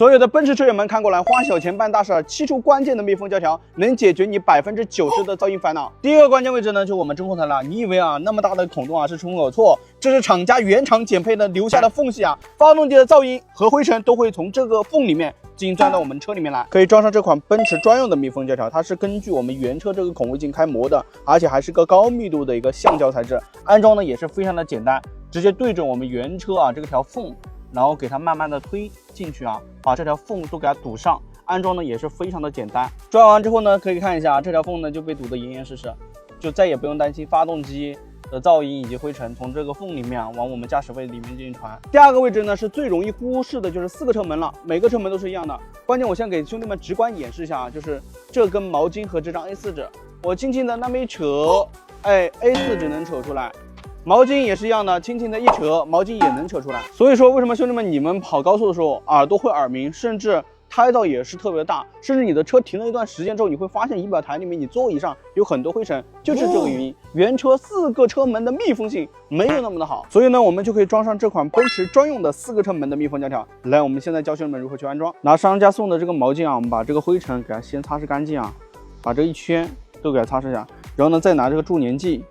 所有的奔驰车友们看过来，花小钱办大事儿，7处关键的密封胶条能解决你90%的噪音烦恼。第一个关键位置呢，就我们中控台了。你以为啊那么大的孔洞啊是出口错，这是厂家原厂减配的留下的缝隙啊，发动机的噪音和灰尘都会从这个缝里面进行钻到我们车里面来。可以装上这款奔驰专用的密封胶条，它是根据我们原车这个孔位进行开模的，而且还是个高密度的一个橡胶材质。安装呢也是非常的简单，直接对准我们原车啊这个条缝，然后给它慢慢的推进去啊，把这条缝都给它堵上。安装呢也是非常的简单。装完之后呢，可以看一下这条缝呢就被堵得严严实实，就再也不用担心发动机的噪音以及灰尘从这个缝里面往我们驾驶位里面进行传。第二个位置呢是最容易忽视的，就是4个车门了，每个车门都是一样的。关键我先给兄弟们直观演示一下啊，就是这根毛巾和这张 A4 纸，我轻轻的那么一扯，哎 ，A4 纸能扯出来。毛巾也是一样的，轻轻的一扯，毛巾也能扯出来。所以说，为什么兄弟们你们跑高速的时候耳朵会耳鸣，甚至胎噪也是特别大，甚至你的车停了一段时间之后，你会发现仪表台里面你座椅上有很多灰尘，就是这个原因。原车4个车门的密封性没有那么的好，所以呢，我们就可以装上这款奔驰专用的4个车门的密封胶条。来，我们现在教兄弟们如何去安装。拿商家送的这个毛巾啊，我们把这个灰尘给它先擦拭干净啊，把这一圈都给它擦拭一下，然后呢，再拿这个助粘剂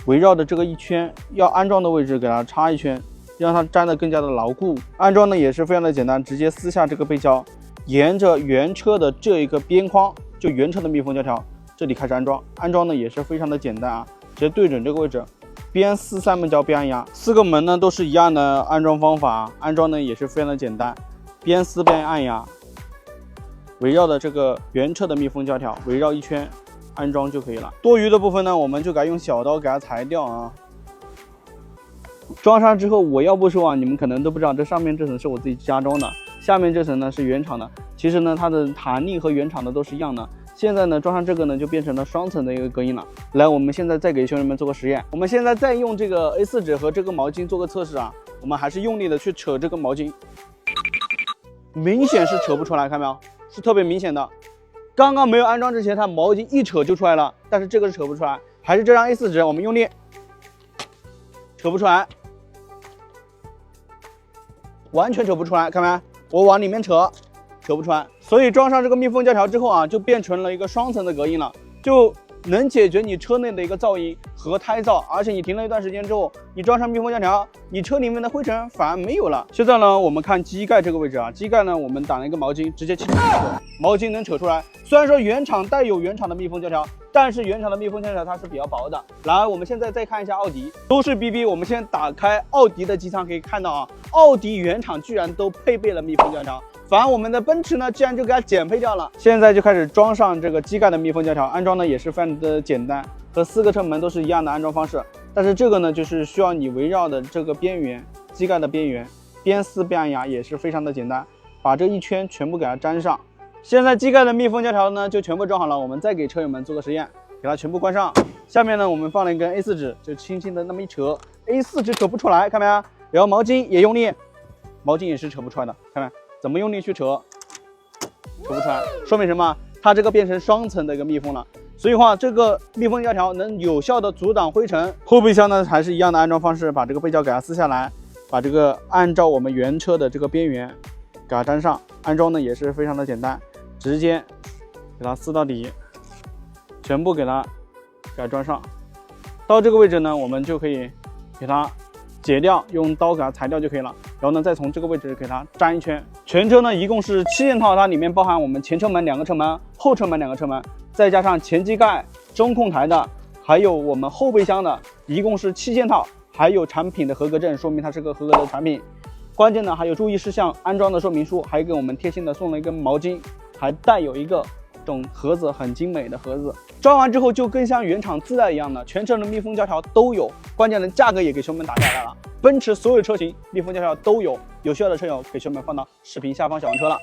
围绕着这个一圈要安装的位置给它插一圈，让它粘得更加的牢固。安装呢也是非常的简单，直接撕下这个背胶，沿着原车的这一个边框，就原车的密封胶条这里开始安装。安装呢也是非常的简单啊，直接对准这个位置，边撕3门胶边按压。4个门呢都是一样的安装方法，安装呢也是非常的简单，边撕边按压，围绕着这个原车的密封胶条围绕一圈安装就可以了。多余的部分呢，我们就给它用小刀给它裁掉啊。装上之后，我要不说啊，你们可能都不知道，这上面这层是我自己加装的，下面这层呢是原厂的。其实呢，它的弹力和原厂的都是一样的。现在呢，装上这个呢，就变成了双层的一个隔音了。来，我们现在再给兄弟们做个实验。我们现在再用这个 A4 纸和这个毛巾做个测试啊。我们还是用力的去扯这个毛巾，明显是扯不出来，看到没有？是特别明显的。刚刚没有安装之前，它毛巾一扯就出来了，但是这个是扯不出来。还是这张 A4 纸，我们用力扯不出来，完全扯不出来，看没？我往里面扯，扯不出来。所以装上这个密封胶条之后啊，就变成了一个双层的隔音了，就能解决你车内的一个噪音和胎噪。而且你停了一段时间之后，你装上密封胶条，你车里面的灰尘反而没有了。现在呢，我们看机盖这个位置啊，机盖呢我们打了一个毛巾，直接轻轻一扯，毛巾能扯出来。虽然说原厂带有原厂的密封胶条，但是原厂的密封胶条它是比较薄的。来，我们现在再看一下奥迪，都是 BB。我们先打开奥迪的机舱，可以看到啊，奥迪原厂居然都配备了密封胶条，反而我们的奔驰呢，居然就给它减配掉了。现在就开始装上这个机盖的密封胶条，安装呢也是非常的简单，和4个车门都是一样的安装方式。但是这个呢，就是需要你围绕的这个边缘，机盖的边缘，边撕边按压，也是非常的简单，把这一圈全部给它粘上。现在机盖的密封胶条呢就全部装好了，我们再给车友们做个实验，给它全部关上。下面呢我们放了一根 A4 纸，就轻轻的那么一扯 ，A4 纸扯不出来，看没？然后毛巾也用力，毛巾也是扯不出来的，看没？怎么用力去扯，扯不出来，说明什么？它这个变成双层的一个密封了。所以话，这个密封胶条能有效的阻挡灰尘。后备箱呢还是一样的安装方式，把这个背胶给它撕下来，把这个按照我们原车的这个边缘给它粘上。安装呢也是非常的简单，直接给它撕到底，全部给它装上。到这个位置呢，我们就可以给它解掉，用刀给它裁掉就可以了。然后呢，再从这个位置给它粘一圈。全车呢一共是7件套，它里面包含我们前车门2个车门，后车门2个车门，再加上前机盖、中控台的，还有我们后备箱的，一共是7件套，还有产品的合格证，说明它是个合格的产品。关键呢还有注意事项、安装的说明书，还给我们贴心的送了一根毛巾，还带有一个这种盒子，很精美的盒子。装完之后就跟像原厂自带一样的，全车的密封胶条都有，关键的价格也给兄弟们打下来了。奔驰所有车型密封胶条都有，有需要的车友给兄弟们放到视频下方小黄车了。